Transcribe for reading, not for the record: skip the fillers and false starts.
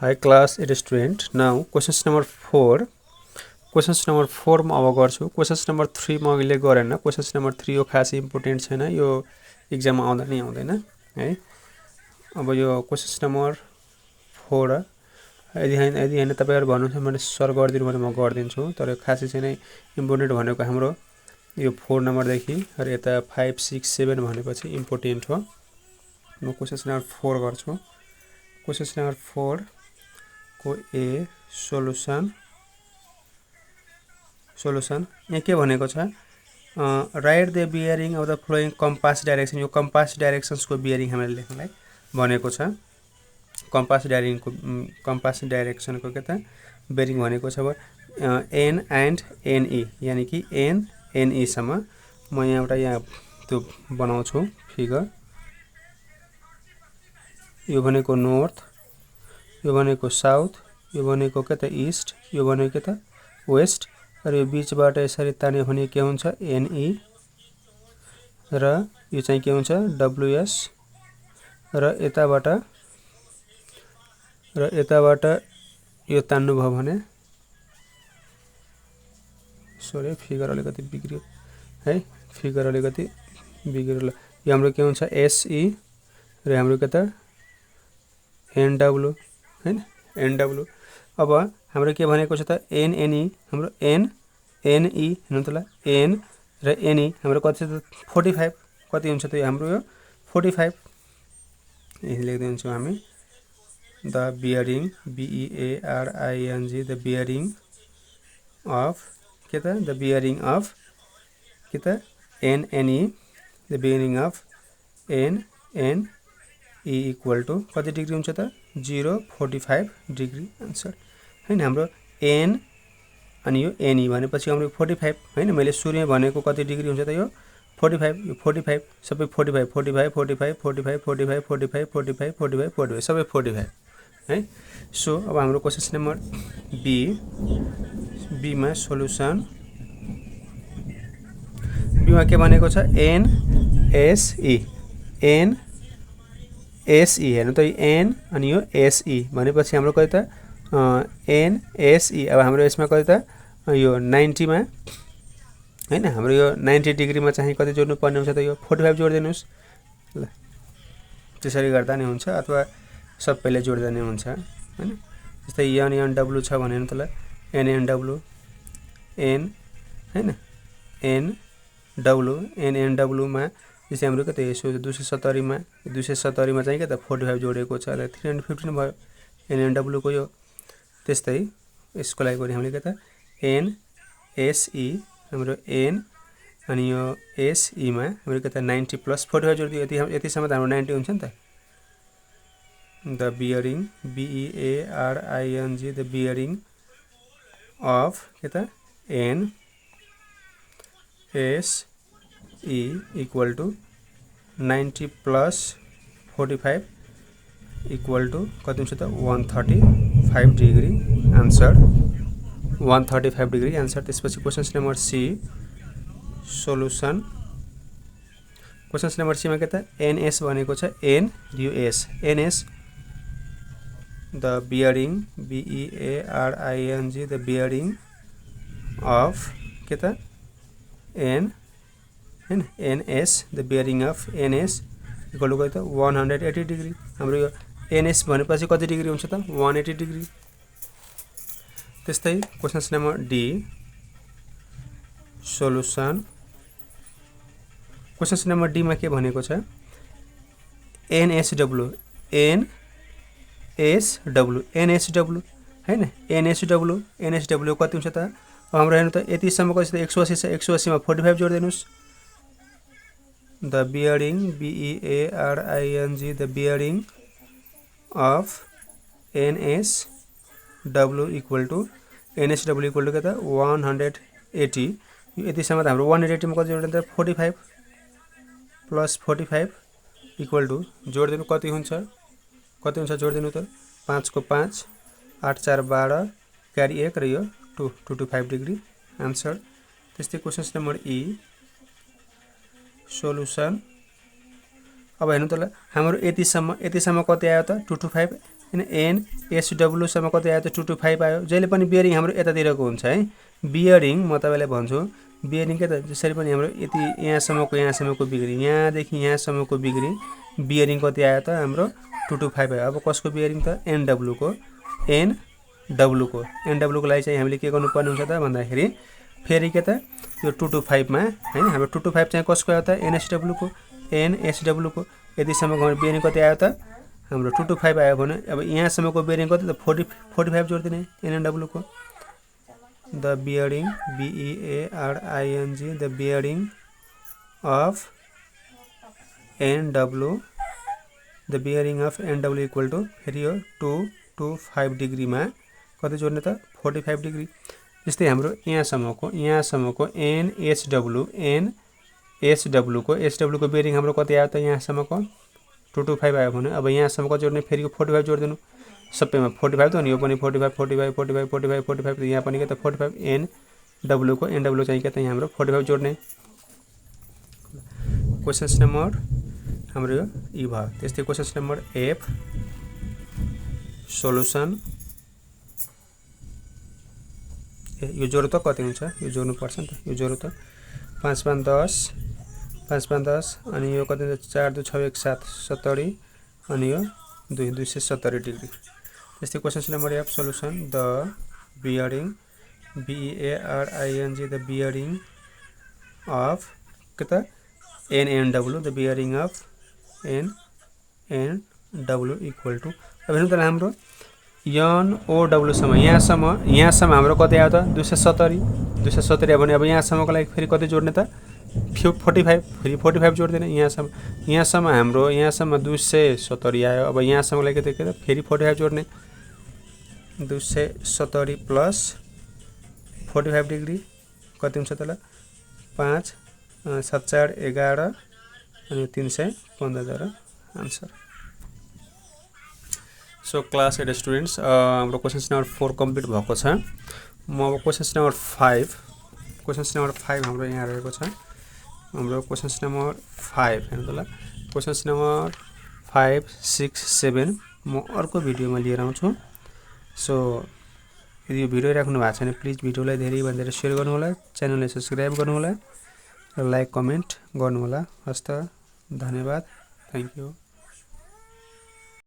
Hi class, it is student. Now questions number 4. Questions number 4 मा अब गर्छु. Questions number 3 मा अहिले गरेन. Questions number 3 यो खास इम्पोर्टेन्ट छैन. यो एक्जाममा आउँदा नि आउँदैन है. अब यो questions number 4 यदि हैन तपाईहरु भन्नुहुन्छ भने सर गर्दिनु भने म गर्दिन्छु. तर खासै चाहिँ इम्पोर्टेन्ट भनेको हाम्रो यो 4 नम्बर देखि र यता 5 6 7 भनेपछि इम्पोर्टेन्ट हो. म questions number 4 गर्छु. Questions number 4 को ए सोलुसन यहाँ के भनेको छ right the bearing of the following compass direction. यो कम्पास डाइरेक्सन्स को बियरिङ हामीले लेख्नलाई भनेको छ. कम्पास डाइरेक्सन को के त बियरिङ भनेको छ एन एन्ड एनई यानी कि एन एनई सम्म. म यहाँ त्यो बनाउँछु फिगर. यो भनेको नर्थ, यो भनेको साउथ, यो भनेको के त ईस्ट, यो भनेको के त वेस्ट र यो बीचबाट यसरी तान्यो भने के हुन्छ एनई र यो चाहिँ के हुन्छ डब्ल्युएस र यताबाट यो तान्नु भयो भने सरी फिगर अलिकति बिग्रियो है. फिगर अलिकति बिग्रियो. यो हाम्रो के हुन्छ एसई र हाम्रो के त एनडब्ल्यू हैन एनडब्ल्यू. अब हाम्रो के भनेको छ त एनएनई हाम्रो एनई हेर्नु त ल एन र एनई हाम्रो कति छ त 45 कति हुन्छ त हाम्रो यो 45 यही लेख्दिन्छौँ हामी. The bearing बीईएआरआईएनजी the bearing of के त द बियरिङ अफ के त एनएनई the bearing of NN E equal two कति डिग्री हुन्छ त 0.45 डिग्री आन्सर हैन. हाम्रो एन अनि यो एनई भनेपछि हाम्रो 45 हैन. मैले सुरुमै भनेको कति डिग्री हुन्छ त यो 45. यो 45 सबै 45 45 45 45 45 45 45 45 45 सबै 45 है. सो अब हाम्रो क्वेशन नम्बर बी मा सोलुसन बी मा के भनेको छ एनएसई एनएसई हेर्नु त एन अनि यो एसई भनेपछि हाम्रो कति त एनएसई. अब हाम्रो यसमा कति त यो 90 मा हैन. हाम्रो यो 90 डिग्री मा चाहिँ कति जोड्नु पर्ने हुन्छ त यो 45 जोड्दिनुस् ल. त्यसरी गर्दा नि हुन्छ अथवा सबैले जोड्दा नि हुन्छ हैन. जस्तै एनएनडब्ल्यू छ भने त ल एनएनडब्ल्यू एन हैन एनएनडब्ल्यू मा जस्तै हाम्रो कति 270 मा चाहिँ के त 45 जोडेको छ र 315 भयो एनएनडब्ल्यू को यो. त्यस्तै यसको लागि पनि हामीले के त एनएसई हाम्रो एन अनि यो एसई मा हाम्रो के त 90 प्लस 45 जोड्दियो यतिसम्म त हाम्रो 90 हुन्छ नि त. The bearing बीईएआरआईएनजी the bearing of के त एन एसई equal two 90 plus 45 equal two कति हुन्छ त 135 डिग्री आन्सर 135 डिग्री आन्सर. त्यसपछि question number C solution. Question number C मा के त एनएस भनेको छ an US NS the bearing बीईएआरआईएनजी the bearing of के त एन हैन NS the bearing of NS equal two कति त 180 डिग्री. हाम्रो यो एनएस भनेपछि कति डिग्री हुन्छ त 180 डिग्री. त्यस्तै question number D solution. Question number D मा के भनेको छ एनएसडब्ल्यू हैन एनएसडब्ल्यू कति हुन्छ त हाम्रो हेर्नु त यतिसम्म कति छ 180 छ 180 मा 45 जोड्दिनुस्. The bearing बीईएआरआईएनजी the bearing of NSW equal two NSW equal two के त 180 यतिसम्म त हाम्रो 180 मा कति जोड्दिनु त 45 प्लस 45 इक्वल टू जोड्दिनु कति हुन्छ जोड्दिनु त 5 को 5 8 4 12 क्यारी 1 र यो 225 डिग्री आन्सर. त्यस्तै क्वेशन नम्बर ई सोलुसन. अब हेर्नु त ल हाम्रो यतिसम्म कति आयो त 225 हैन NSW सम्म कति आयो त 225 आयो। जहिले पनि बियरिङ हाम्रो यतातिरको हुन्छ है। बियरिङ म तपाईलाई भन्छु बियरिङ के त जसरी पनि हाम्रो यति यहाँसम्मको बिग्री यहाँदेखि यहाँसम्मको बिग्री बियरिङ कति आयो त हाम्रो 225 आयो। अब कसको बियरिङ त NW को NW को लागि चाहिँ हामीले के गर्नुपर्ने हुन्छ त भन्दाखेरि फेरि के त यो 225 मा हैन हाम्रो 225 चाहिँ कसको आयो त NSW को यतिसम्मको बियरिङ कति आयो त हाम्रो 225 आयो भने अब यहाँसम्मको बियरिङ कति त 45 जोड्दिने NW को the bearing BEARING the bearing of NW equal to फेरि यो 225 डिग्री मा कति जोड्ने त 45 डिग्री। जस्तै हाम्रो यहाँसम्मको NSW को बेरिङ हाम्रो कति आयो त यहाँसम्मको 225 आयो भने अब यहाँसम्मको जोड्ने फेरि 45 जोड्दिनु सबैमा 45 त अनि यो पनि 45 यहाँ पनि के त 45 NW चाहिँ के त यहाँ हाम्रो 45 जोड्ने। क्वेशन्स नम्बर हाम्रो यो ई भयो। त्यस्तै क्वेशन्स नम्बर F सोलुसन यो जोड्नु त कति हुन्छ यो जोड्नु पर्छ नि त यो जोड्नु त 5 5 10 अनि यो कति 4 2 6 1 7 70 अनि यो 270 डिग्री। त्यस्तै questions number F solution the bearing BEARING the bearing of के त NW the bearing of NW equal to अब हेर्नु त हाम्रो NOW सम्म यहाँसम्म हाम्रो कति आयो त 270 आयो भने अब यहाँसम्मको लागि फेरि कति जोड्ने त 45 फेरि 45 जोड्दिने यहाँसम्म हाम्रो यहाँसम्म 270 आयो। अब यहाँसम्मको लागि के त फेरि 45 जोड्ने 270 प्लस 45 डिग्री कति हुन्छ त ल 5 7 4 11 अनि 315 जरा आन्सर। सो क्लास 8 स्टुडेन्ट्स हाम्रो क्वेशन्स नम्बर 4 कम्प्लिट भएको छ। म अब क्वेशन्स नम्बर 5 हाम्रो यहाँ रहेको छ। हाम्रो क्वेशन्स नम्बर 5 हेर्नु त ल क्वेशन्स नम्बर 5 6 7 म अर्को भिडियोमा लिएर आउँछु। सो यदि यो भिडियो राख्नु भएको छैन प्लिज भिडियोलाई धेरै भन्दा धेरै शेयर गर्नु होला, च्यानललाई सब्स्क्राइब गर्नु होला र लाइक कमेन्ट गर्नु होला। हस्त धन्यवाद, थ्यांक यू।